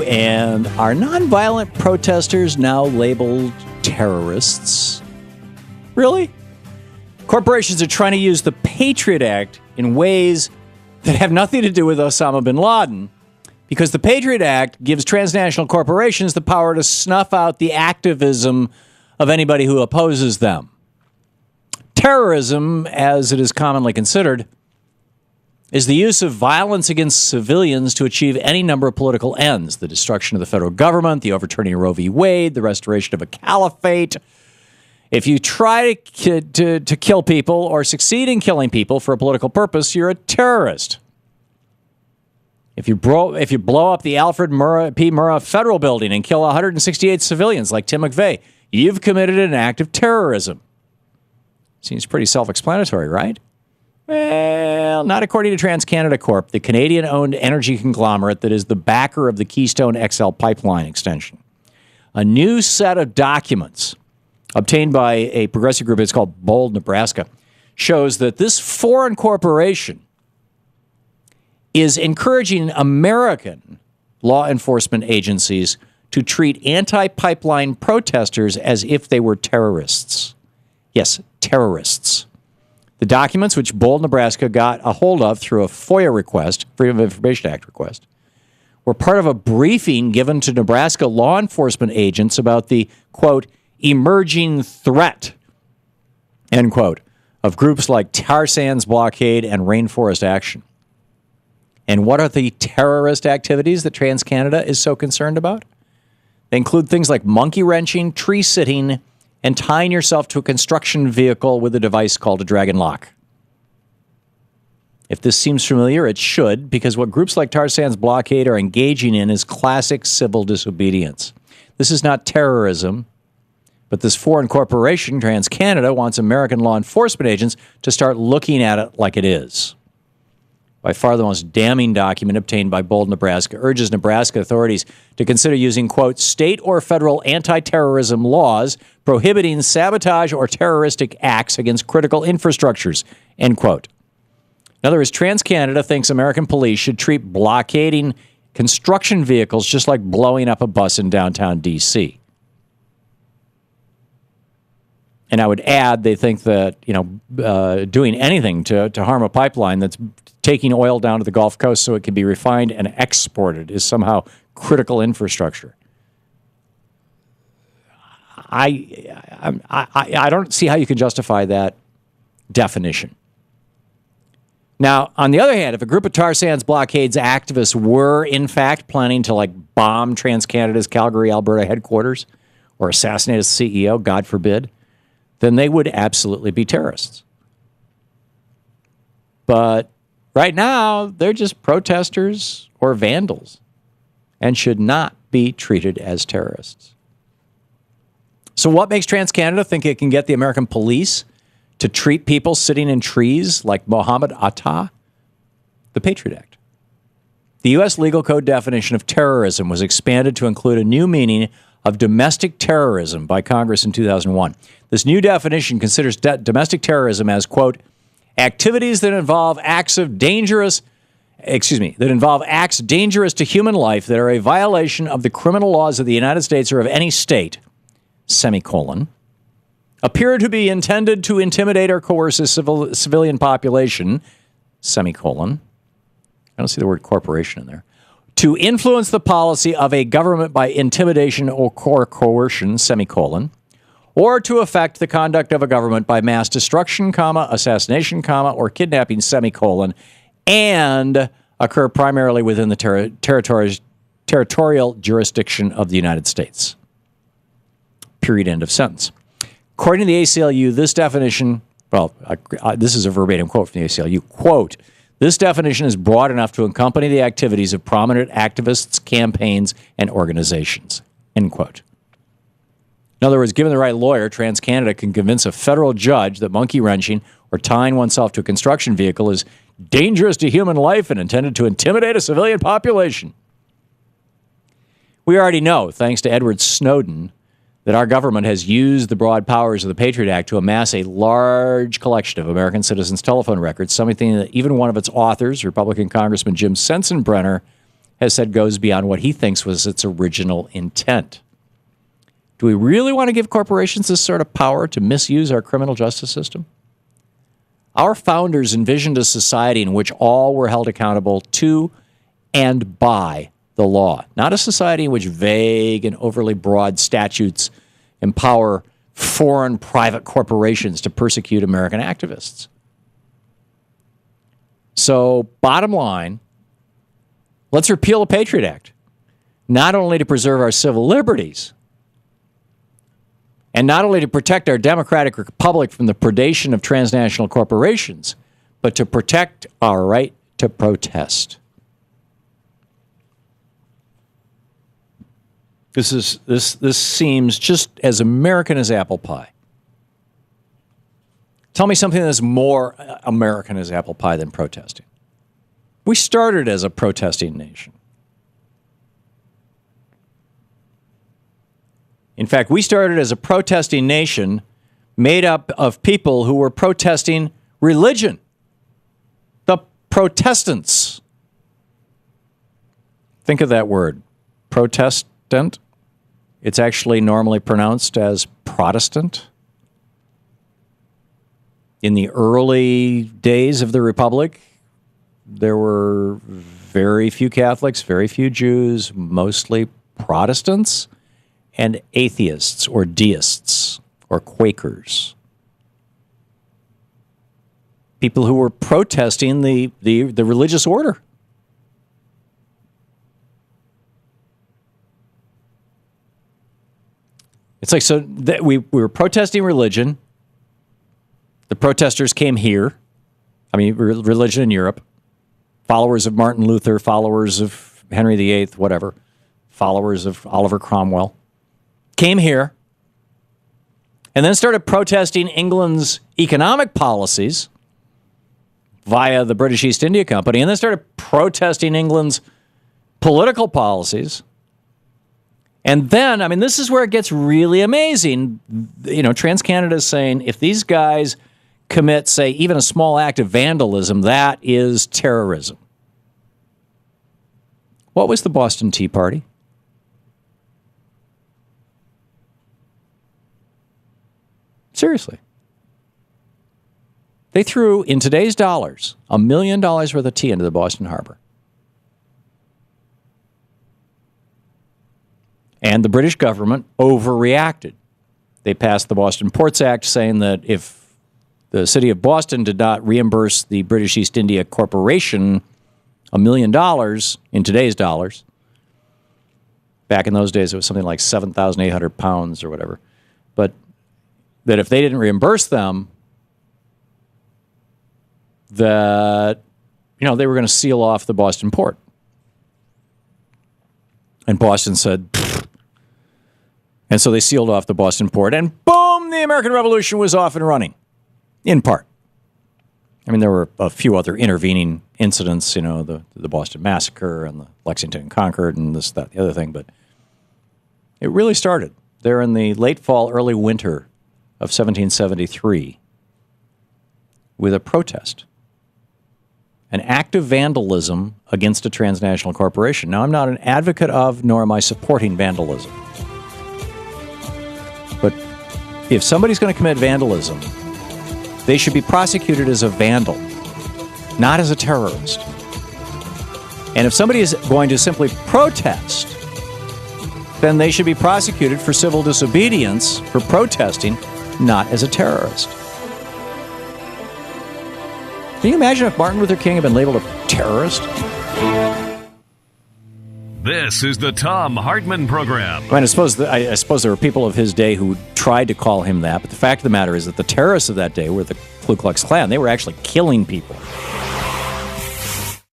And are nonviolent protesters now labeled terrorists? Really? Corporations are trying to use the Patriot Act in ways that have nothing to do with Osama bin Laden, because the Patriot Act gives transnational corporations the power to snuff out the activism of anybody who opposes them. Terrorism, as it is commonly considered, is the use of violence against civilians to achieve any number of political ends: the destruction of the federal government, the overturning of Roe v. Wade, the restoration of a caliphate. If you try to kill people or succeed in killing people for a political purpose, you're a terrorist. If you blow up the Alfred P. Murrah Federal Building and kill 168 civilians like Tim McVeigh, you've committed an act of terrorism. Seems pretty self-explanatory, right? Well, not according to TransCanada Corp., the Canadian-owned energy conglomerate that is the backer of the Keystone XL pipeline extension. A new set of documents obtained by a progressive group, it's called Bold, Nebraska, shows that this foreign corporation is encouraging American law enforcement agencies to treat anti-pipeline protesters as if they were terrorists. Yes, terrorists. The documents, which Bold, Nebraska got a hold of through a FOIA request, Freedom of Information Act request, were part of a briefing given to Nebraska law enforcement agents about the, quote, emerging threat, end quote, of groups like Tar Sands Blockade and Rainforest Action. And what are the terrorist activities that TransCanada is so concerned about? They include things like monkey wrenching, tree sitting, and tying yourself to a construction vehicle with a device called a dragon lock. If this seems familiar, it should, because what groups like Tar Sands Blockade are engaging in is classic civil disobedience. This is not terrorism, but this foreign corporation, TransCanada, wants American law enforcement agents to start looking at it like it is. By far the most damning document obtained by Bold, Nebraska, urges Nebraska authorities to consider using, quote, state or federal anti-terrorism laws prohibiting sabotage or terroristic acts against critical infrastructures, end quote. In other words, TransCanada thinks American police should treat blockading construction vehicles just like blowing up a bus in downtown D.C. And I would add, they think that, doing anything to harm a pipeline that's taking oil down to the Gulf Coast so it can be refined and exported is somehow critical infrastructure. I don't see how you can justify that definition. Now, on the other hand, if a group of Tar Sands Blockade's activists were, in fact, planning to, bomb TransCanada's Calgary, Alberta headquarters or assassinate its CEO, God forbid, then they would absolutely be terrorists. But right now, they're just protesters or vandals and should not be treated as terrorists. So what makes TransCanada think it can get the American police to treat people sitting in trees like Mohammed Atta? The Patriot Act. The U.S. legal code definition of terrorism was expanded to include a new meaning of domestic terrorism by Congress in 2001. This new definition considers domestic terrorism as, quote, activities that involve acts dangerous to human life that are a violation of the criminal laws of the United States or of any state, semicolon, appear to be intended to intimidate or coerce a civilian population, semicolon. I don't see the word corporation in there. To influence the policy of a government by intimidation or coercion, semicolon, or to affect the conduct of a government by mass destruction, comma, assassination, comma, or kidnapping, semicolon, and occur primarily within the territorial jurisdiction of the United States. Period, end of sentence. According to the ACLU, this definition, this is a verbatim quote from the ACLU, quote, this definition is broad enough to accompany the activities of prominent activists, campaigns, and organizations, end quote. In other words, given the right lawyer, TransCanada can convince a federal judge that monkey wrenching or tying oneself to a construction vehicle is dangerous to human life and intended to intimidate a civilian population. We already know, thanks to Edward Snowden, that our government has used the broad powers of the Patriot Act to amass a large collection of American citizens' telephone records, something that even one of its authors, Republican Congressman Jim Sensenbrenner, has said goes beyond what he thinks was its original intent. Do we really want to give corporations this sort of power to misuse our criminal justice system? Our founders envisioned a society in which all were held accountable to and by the law, not a society in which vague and overly broad statutes empower foreign private corporations to persecute American activists. So, bottom line, let's repeal the Patriot Act, not only to preserve our civil liberties, and not only to protect our democratic republic from the predation of transnational corporations, but to protect our right to protest. This seems just as American as apple pie. Tell me something that's more American as apple pie than protesting. We started as a protesting nation. In fact, we started as a protesting nation made up of people who were protesting religion. The Protestants. Think of that word, Protestant. It's actually normally pronounced as Protestant. In the early days of the Republic, there were very few Catholics, very few Jews, mostly Protestants, and atheists or deists or Quakers. People who were protesting the religious order. It's like, so that we were protesting religion. The protesters came here. I mean, religion in Europe. Followers of Martin Luther, followers of Henry VIII, whatever. Followers of Oliver Cromwell. Came here. And then started protesting England's economic policies via the British East India Company. And then started protesting England's political policies. And then, I mean, this is where it gets really amazing. You know, TransCanada is saying if these guys commit, say, even a small act of vandalism, that is terrorism. What was the Boston Tea Party? Seriously. They threw, in today's dollars, $1 million worth of tea into the Boston Harbor. And the British government overreacted. They passed the Boston Ports Act saying that if the city of Boston did not reimburse the British East India Corporation $1 million in today's dollars, back in those days it was something like 7,800 pounds or whatever, but that if they didn't reimburse them, that, you know, they were going to seal off the Boston port. And Boston said, pfft. And so they sealed off the Boston port, and boom, the American Revolution was off and running, in part. I mean, there were a few other intervening incidents, you know, the Boston Massacre and the Lexington and Concord and this, that, the other thing, but it really started there in the late fall, early winter of 1773 with a protest, an act of vandalism against a transnational corporation. Now, I'm not an advocate of, nor am I supporting vandalism. But if somebody's going to commit vandalism, they should be prosecuted as a vandal, not as a terrorist. And if somebody is going to simply protest, then they should be prosecuted for civil disobedience for protesting, not as a terrorist. Can you imagine if Martin Luther King had been labeled a terrorist? This is the Thom Hartmann Program. I mean, I suppose there were people of his day who tried to call him that, but the fact of the matter is that the terrorists of that day were the Ku Klux Klan. They were actually killing people.